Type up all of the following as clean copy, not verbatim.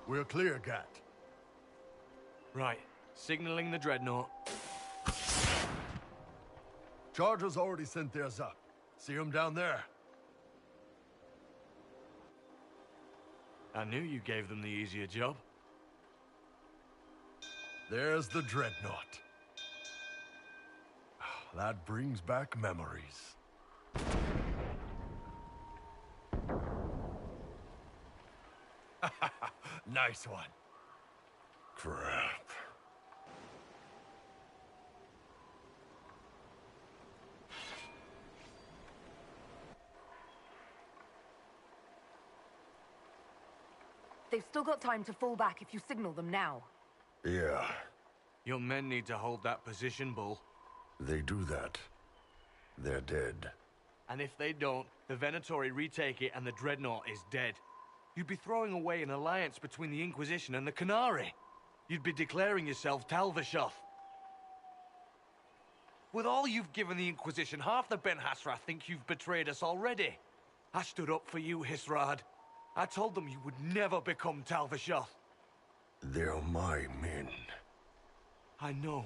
We're clear, Gat. Right. Signaling the dreadnought. Chargers already sent theirs up. See them down there? I knew you gave them the easier job. There's the dreadnought. That brings back memories. Nice one. Crap. They've still got time to fall back if you signal them now. Yeah, Your men need to hold that position, Bull. they do that. They're dead. And if they don't, the Venatori retake it and the dreadnought is dead. You'd be throwing away an alliance between the Inquisition and the Canary. You'd be declaring yourself Talvishoth. With all you've given the Inquisition, half the Ben Hassrath think you've betrayed us already. I stood up for you, Hisrad. I told them you would never become Talvishoth. They're my men. I know,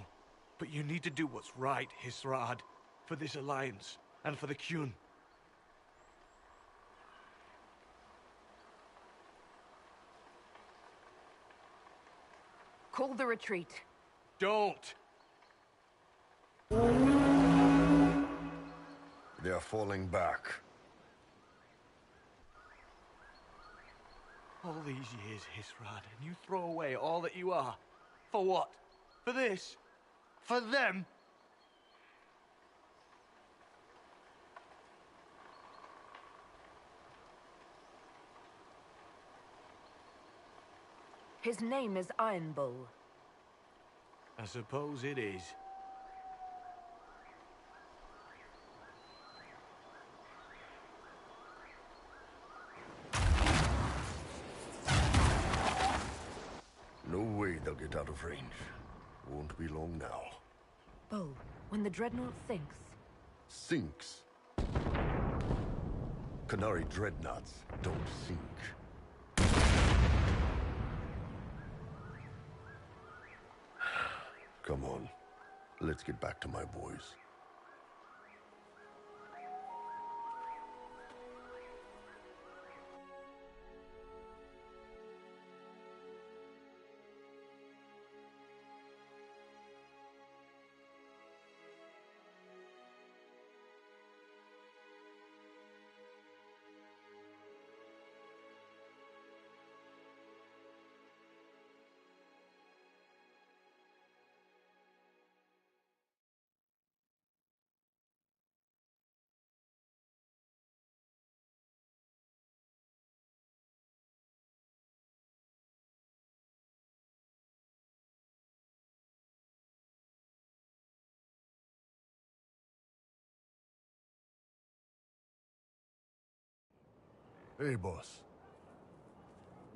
but you need to do what's right, Hisrad. For this alliance, and for the Qun. Call the retreat. Don't! They're falling back. All these years, Hisrad, and you throw away all that you are. For what? For this? For them? His name is Iron Bull. I suppose it is. No way they'll get out of range. Won't be long now. Bull, when the dreadnought sinks, Sinks. Canary dreadnoughts don't sink. Come on. Let's get back to my boys. Hey, boss.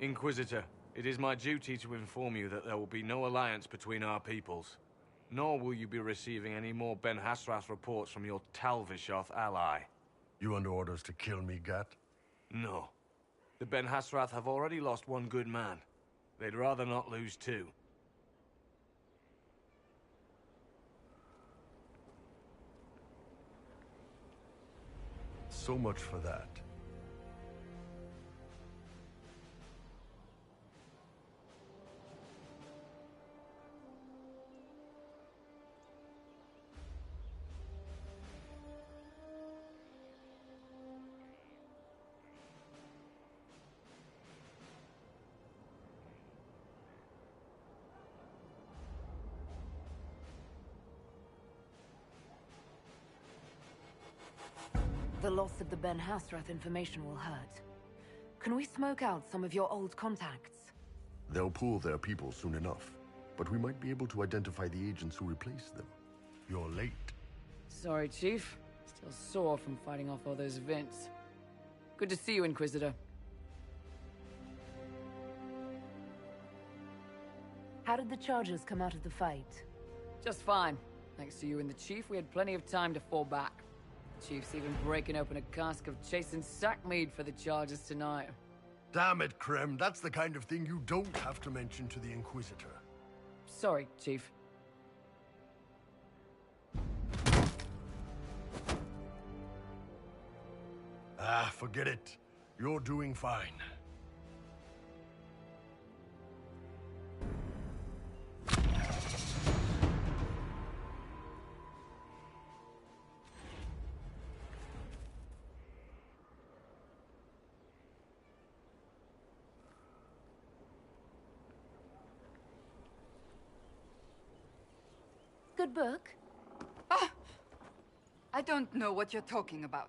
Inquisitor, it is my duty to inform you that there will be no alliance between our peoples. Nor will you be receiving any more Ben Hassrath reports from your Talvishoth ally. You under orders to kill me, Gat? No. The Ben Hassrath have already lost one good man. They'd rather not lose two. So much for that. the loss of the Ben Hassrath information will hurt. Can we smoke out some of your old contacts? They'll pool their people soon enough, but we might be able to identify the agents who replaced them. You're late. Sorry, Chief. Still sore from fighting off all those events. Good to see you, Inquisitor. How did the Chargers come out of the fight? Just fine. Thanks to you and the Chief, we had plenty of time to fall back. The Chief's even breaking open a cask of chastened sack mead for the Chargers tonight. Damn it, Krem. That's the kind of thing you don't have to mention to the Inquisitor. Sorry, Chief. Ah, forget it. You're doing fine. Good book? Ah! I don't know what you're talking about.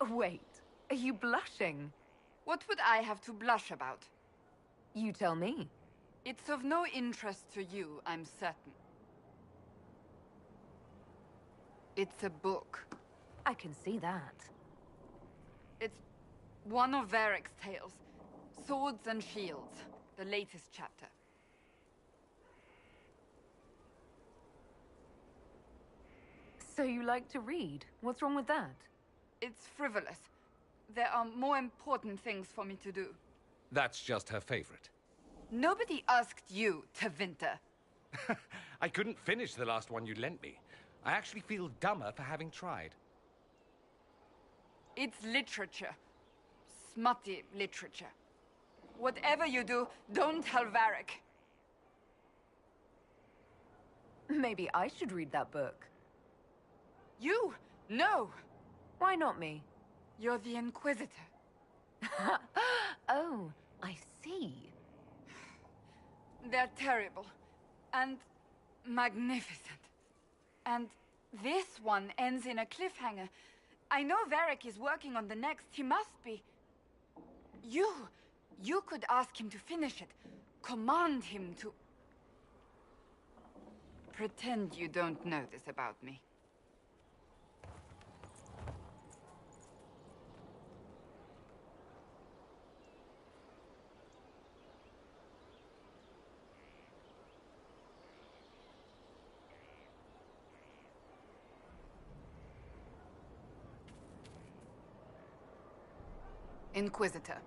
Wait, are you blushing? What would I have to blush about? You tell me. It's of no interest to you, I'm certain. It's a book. I can see that. It's one of Varric's tales. Swords and Shields, the latest chapter. So you like to read? What's wrong with that? It's frivolous. There are more important things for me to do. That's just her favorite. Nobody asked you, Tevinter. I couldn't finish the last one you lent me. I actually feel dumber for having tried. It's literature. Smutty literature. Whatever you do, don't tell Varric. Maybe I should read that book. You? No! Why not me? You're the Inquisitor. Oh, I see. They're terrible. And magnificent. And this one ends in a cliffhanger. I know Varric is working on the next. He must be. You could ask him to finish it. Command him to... Pretend you don't know this about me. Inquisitor.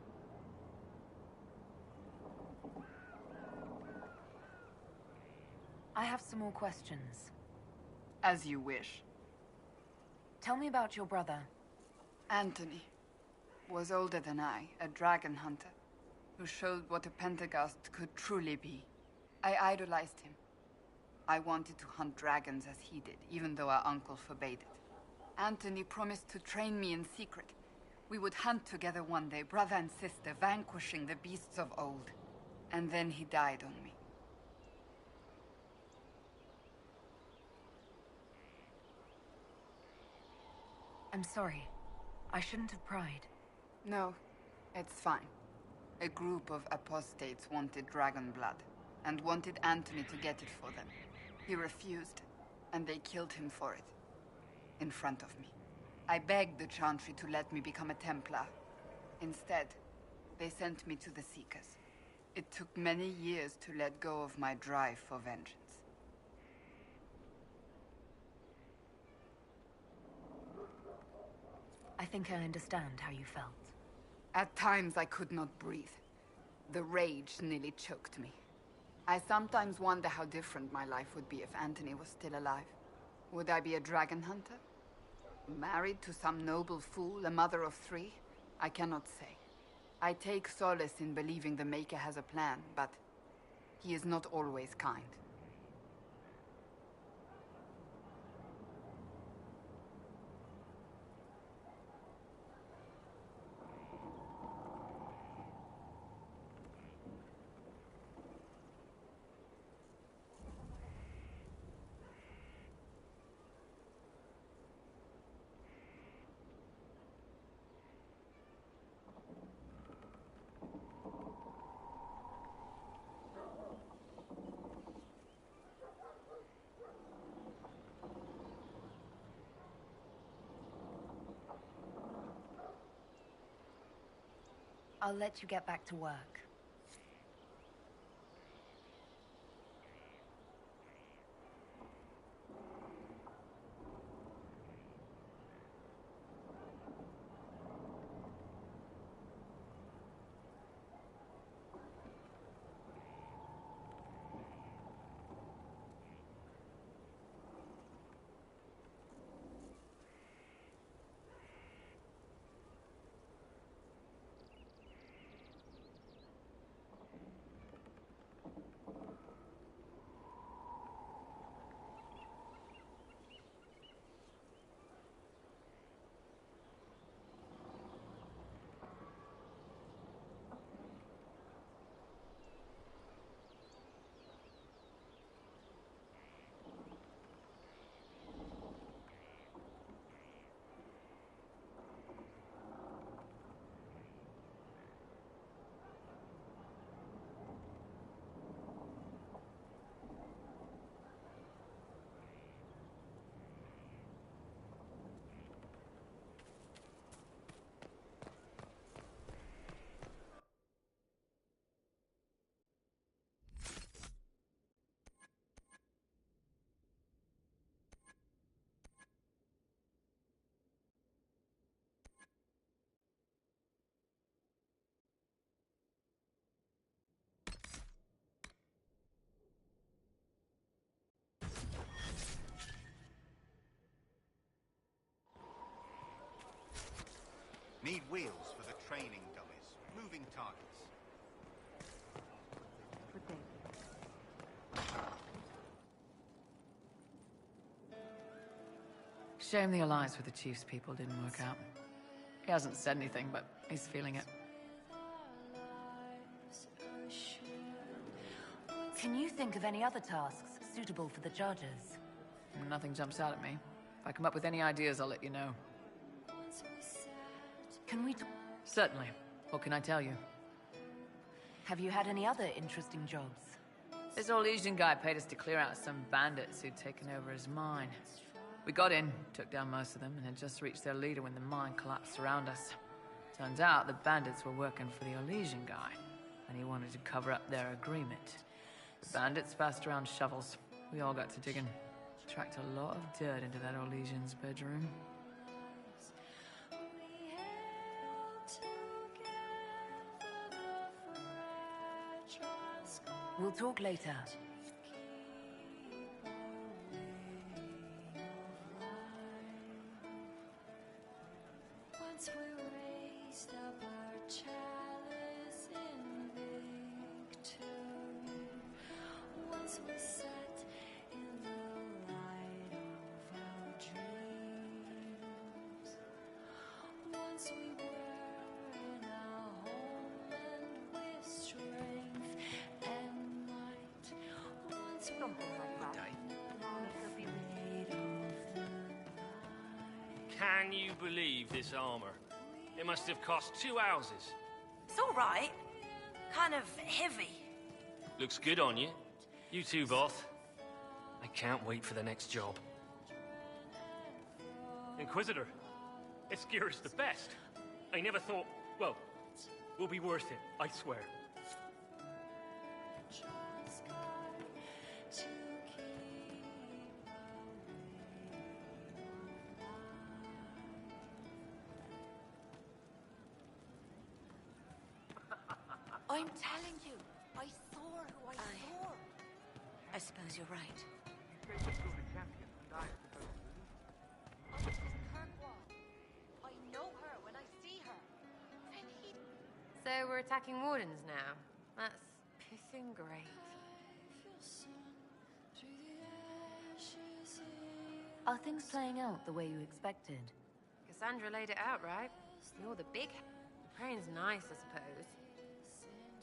I have some more questions. As you wish. Tell me about your brother. Anthony was older than I, a dragon hunter, who showed what a Pentagast could truly be. I idolized him. I wanted to hunt dragons as he did, even though our uncle forbade it. Anthony promised to train me in secret. We would hunt together one day, brother and sister, vanquishing the beasts of old. And then he died on me. I'm sorry. I shouldn't have pried. No, it's fine. A group of apostates wanted dragon blood, and wanted Anthony to get it for them. He refused, and they killed him for it. In front of me. I begged the Chantry to let me become a Templar. Instead, they sent me to the Seekers. It took many years to let go of my drive for vengeance. I think I understand how you felt. At times I could not breathe. The rage nearly choked me. I sometimes wonder how different my life would be if Anthony was still alive. Would I be a dragon hunter? Married to some noble fool, a mother of 3? I cannot say. I take solace in believing the Maker has a plan, but he is not always kind. I'll let you get back to work. Need wheels for the training dummies. Moving targets. Good day. Shame the alliance with the Chief's people didn't work out. He hasn't said anything, but he's feeling it. Can you think of any other tasks suitable for the Chargers? Nothing jumps out at me. If I come up with any ideas, I'll let you know. Can we Certainly. What can I tell you? Have you had any other interesting jobs? This old Asian guy paid us to clear out some bandits who'd taken over his mine. We got in, took down most of them, and had just reached their leader when the mine collapsed around us. Turns out the bandits were working for the Elysian guy, and he wanted to cover up their agreement. The bandits passed around shovels. We all got to digging. Tracked a lot of dirt into that Elysian's bedroom. We'll talk later. Once we raised up our chalice in victory. Once we sat in the light of our dreams. Once we were in our homeland with strength and might. Once we were Can you believe this armor? It must have cost 2 houses. It's all right. Kind of heavy. Looks good on you. You two both. I can't wait for the next job. Inquisitor, this gear is the best. I never thought, well, will be worth it, I swear. I'm telling you, I saw who I saw. I suppose you're right. I know her when I see her. And he... So we're attacking Wardens now. That's pissing great. Are things playing out the way you expected? Cassandra laid it out, right? You're the big... Praying's nice, I suppose.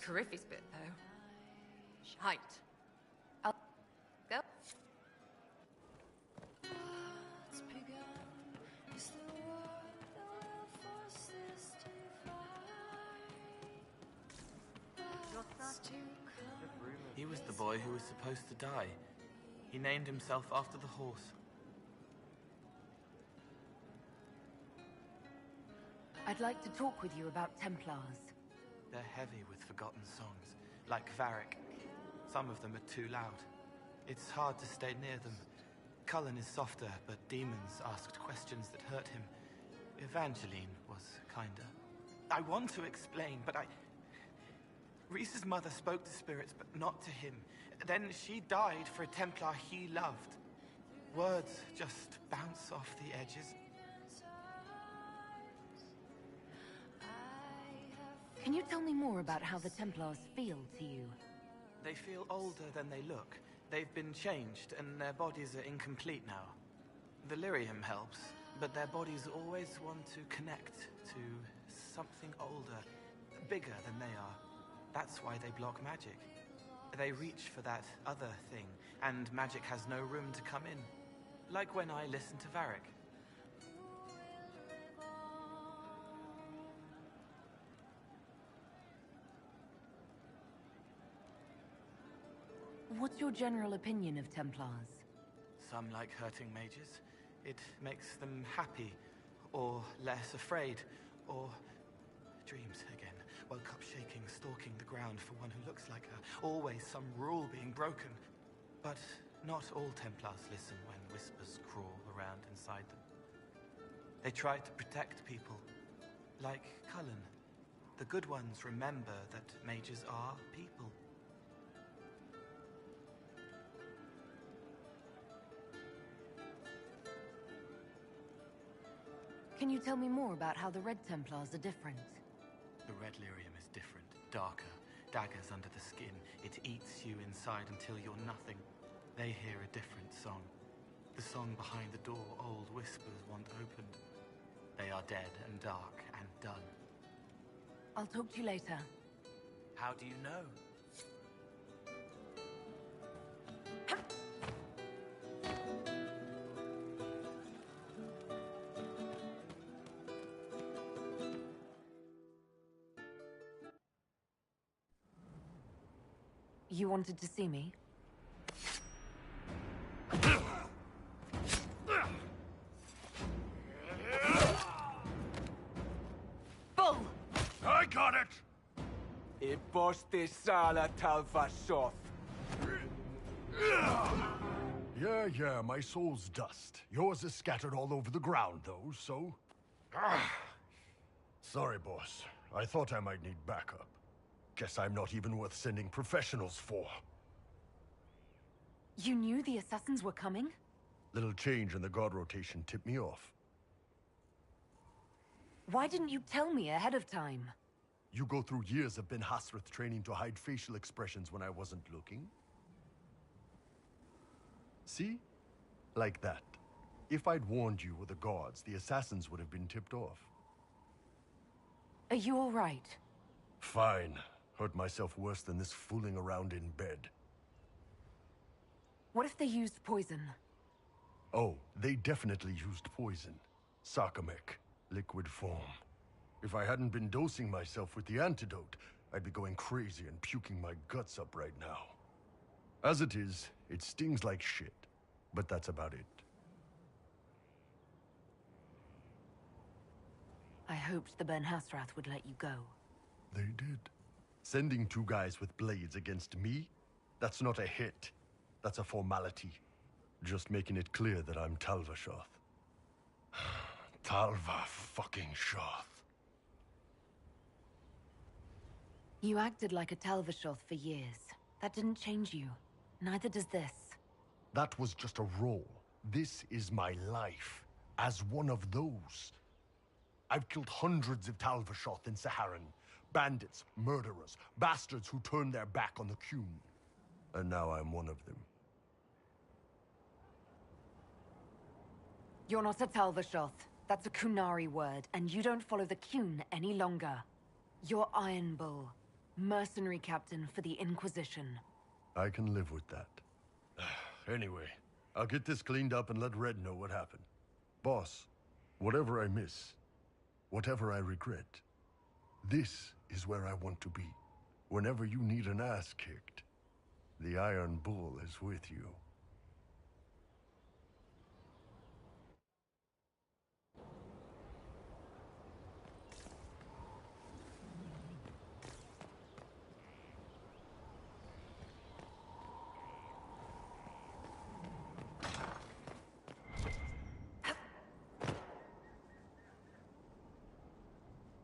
Terrific bit, though. Height. I'll... Go. He was the boy who was supposed to die. He named himself after the horse. I'd like to talk with you about Templars. They're heavy with forgotten songs, like Varric. Some of them are too loud. It's hard to stay near them. Cullen is softer, but demons asked questions that hurt him. Evangeline was kinder. I want to explain, but Reese's mother spoke to spirits, but not to him. Then she died for a Templar he loved. Words just bounce off the edges. Can you tell me more about how the Templars feel to you? They feel older than they look. They've been changed, and their bodies are incomplete now. The lyrium helps, but their bodies always want to connect to something older, bigger than they are. That's why they block magic. They reach for that other thing, and magic has no room to come in. Like when I listen to Varric. What's your general opinion of Templars? Some like hurting mages. It makes them happy, or less afraid, or dreams again. Woke up shaking, stalking the ground for one who looks like her. Always some rule being broken. But not all Templars listen when whispers crawl around inside them. They try to protect people, like Cullen. The good ones remember that mages are people. Can you tell me more about how the Red Templars are different? The red lyrium is different, darker. Daggers under the skin. It eats you inside until you're nothing. They hear a different song. The song behind the door old whispers want opened. They are dead and dark and done. I'll talk to you later. How do you know? You wanted to see me? Bull! I got it! Iposti sala talvashoth. Yeah, my soul's dust. Yours is scattered all over the ground, though, so... Sorry, boss. I thought I might need backup. Guess I'm not even worth sending professionals for. You knew the assassins were coming? Little change in the guard rotation tipped me off. Why didn't you tell me ahead of time? You go through years of Ben Hasrath training to hide facial expressions when I wasn't looking? See? Like that. If I'd warned you or the guards, the assassins would have been tipped off. Are you all right? Fine. Hurt myself worse than this fooling around in bed. What if they used poison? Oh, they definitely used poison. Sarcomec. Liquid form. If I hadn't been dosing myself with the antidote, I'd be going crazy and puking my guts up right now. As it is, it stings like shit. But that's about it. I hoped the Ben Hasrath would let you go. They did. Sending two guys with blades against me? That's not a hit. That's a formality. Just making it clear that I'm Talvashoth. Talva fucking Shoth. You acted like a Talvashoth for years. That didn't change you. Neither does this. That was just a role. This is my life. As one of those. I've killed hundreds of Talvashoth in Saharan. Bandits, murderers, bastards who turned their back on the Qun. And now I'm one of them. You're not a Talvashoth. That's a Qunari word, and you don't follow the Qun any longer. You're Iron Bull, mercenary captain for the Inquisition. I can live with that. Anyway, I'll get this cleaned up and let Red know what happened. Boss, whatever I miss, whatever I regret, this is where I want to be. Whenever you need an ass kicked, the Iron Bull is with you.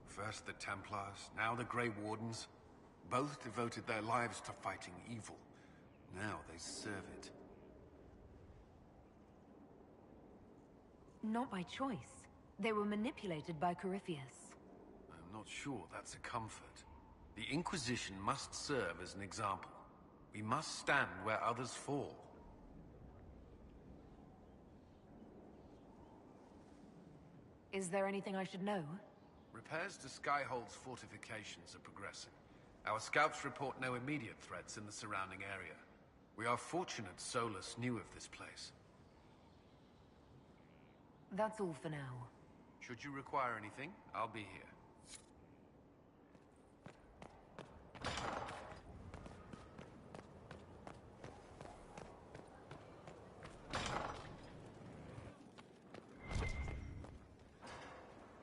First the Templars, now the Grey Wardens. Both devoted their lives to fighting evil. Now they serve it. Not by choice. They were manipulated by Corypheus. I'm not sure that's a comfort. The Inquisition must serve as an example. We must stand where others fall. Is there anything I should know? Repairs to Skyhold's fortifications are progressing. Our scouts report no immediate threats in the surrounding area. We are fortunate Solus knew of this place. That's all for now. Should you require anything, I'll be here.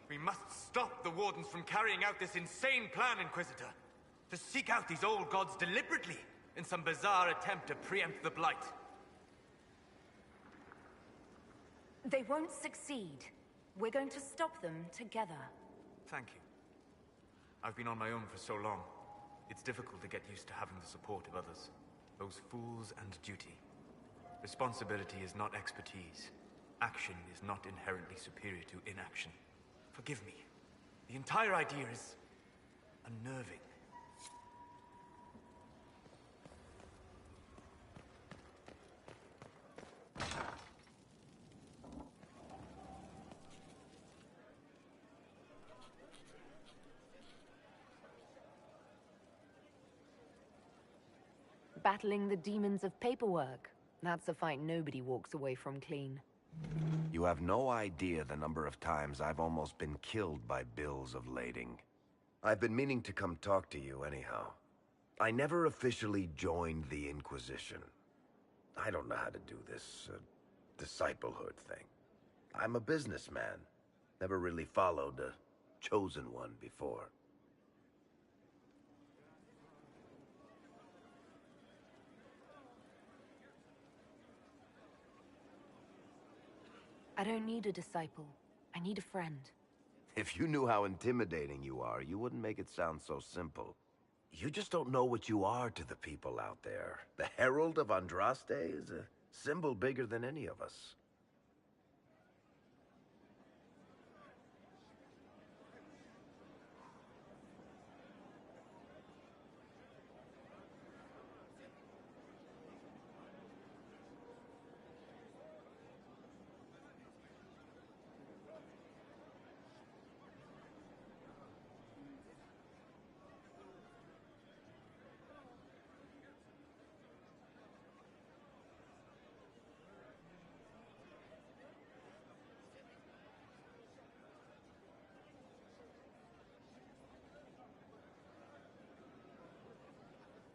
We must stop the Wardens from carrying out this insane plan, Inquisitor. To seek out these old gods deliberately in some bizarre attempt to preempt the Blight. They won't succeed. We're going to stop them together. Thank you. I've been on my own for so long. It's difficult to get used to having the support of others. Those fools and duty. Responsibility is not expertise. Action is not inherently superior to inaction. Forgive me. The entire idea is unnerving. Battling the demons of paperwork. That's a fight nobody walks away from clean. You have no idea the number of times I've almost been killed by bills of lading. I've been meaning to come talk to you anyhow. I never officially joined the Inquisition. I don't know how to do this, disciplehood thing. I'm a businessman. Never really followed a chosen one before. I don't need a disciple. I need a friend. If you knew how intimidating you are, you wouldn't make it sound so simple. You just don't know what you are to the people out there. The Herald of Andraste is a symbol bigger than any of us.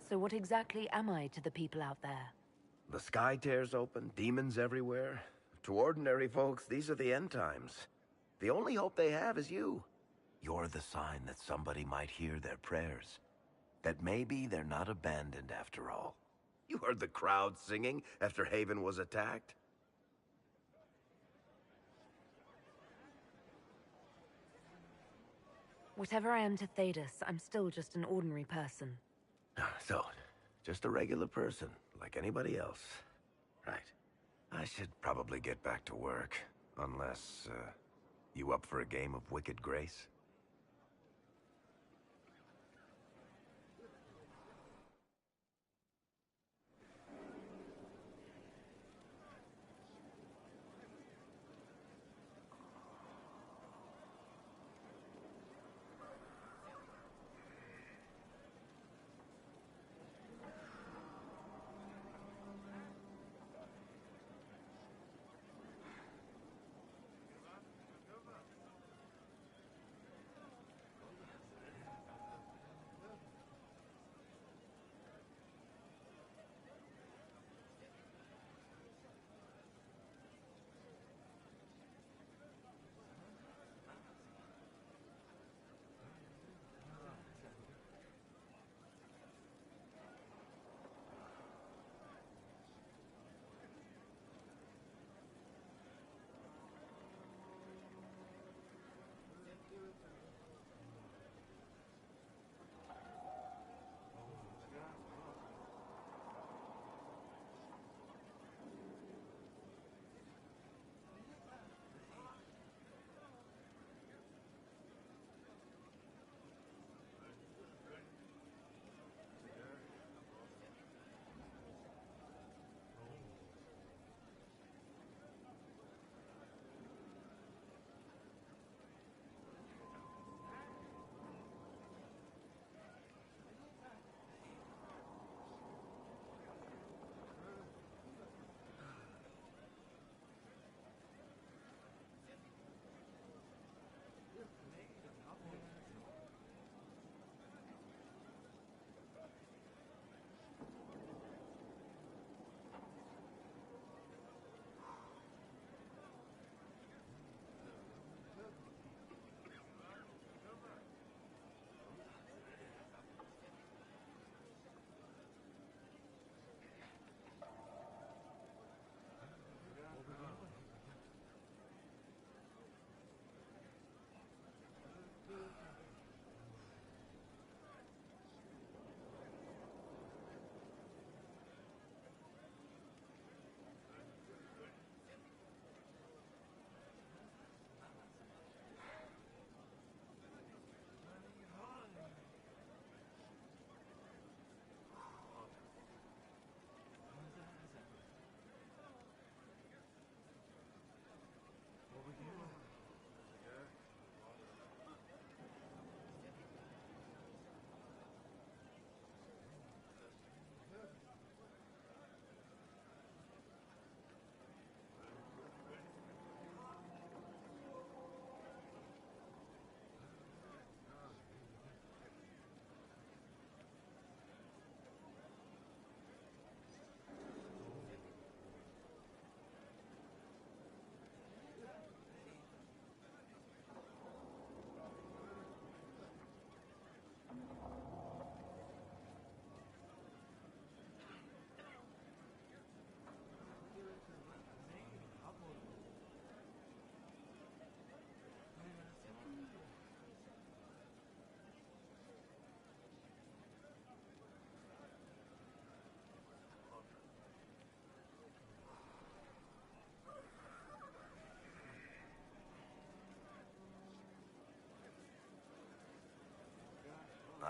So what exactly am I to the people out there? The sky tears open, demons everywhere. To ordinary folks, these are the end times. The only hope they have is you. You're the sign that somebody might hear their prayers. That maybe they're not abandoned after all. You heard the crowd singing after Haven was attacked? Whatever I am to Thedas, I'm still just an ordinary person. So, just a regular person, like anybody else. Right. I should probably get back to work. Unless, you up for a game of Wicked Grace?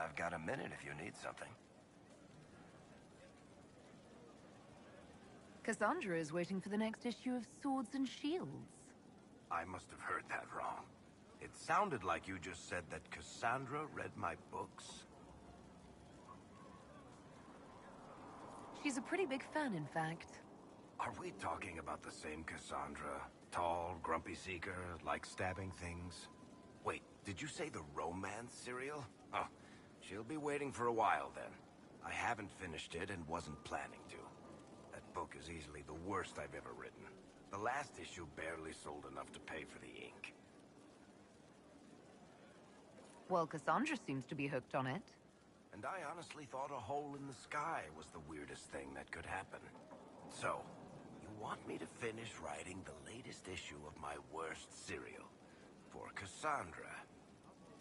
I've got a minute if you need something. Cassandra is waiting for the next issue of Swords and Shields. I must have heard that wrong. It sounded like you just said that Cassandra read my books. She's a pretty big fan, in fact. Are we talking about the same Cassandra? Tall, grumpy seeker, like stabbing things? Wait, did you say the romance serial? Oh, she'll be waiting for a while then. I haven't finished it and wasn't planning to. That book is easily the worst I've ever written. The last issue barely sold enough to pay for the ink. Well, Cassandra seems to be hooked on it. And I honestly thought a hole in the sky was the weirdest thing that could happen. So, you want me to finish writing the latest issue of my worst serial for Cassandra?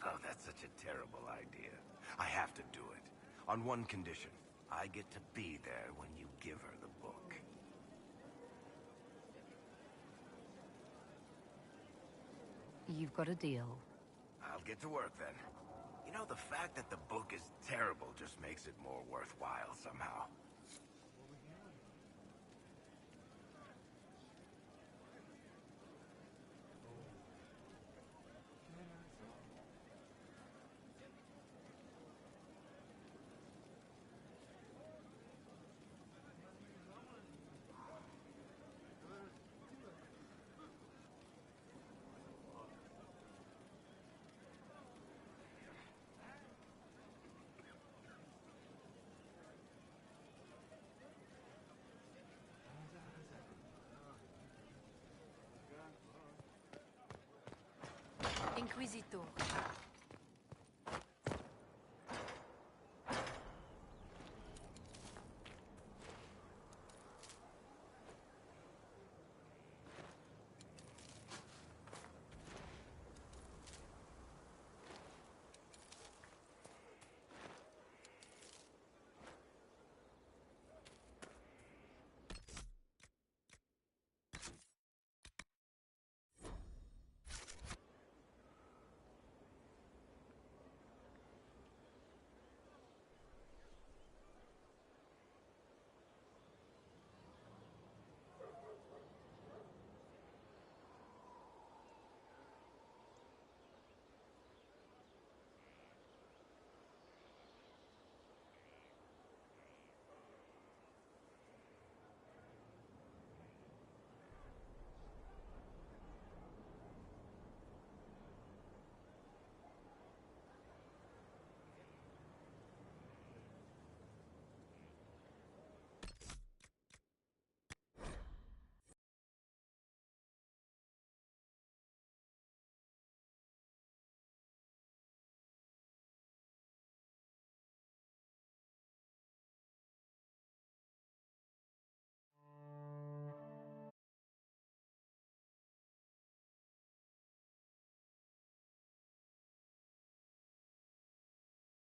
Oh, that's such a terrible idea. I have to do it. On one condition. I get to be there when you give her the book. You've got a deal. I'll get to work then. You know, the fact that the book is terrible just makes it more worthwhile somehow. Inquisitor.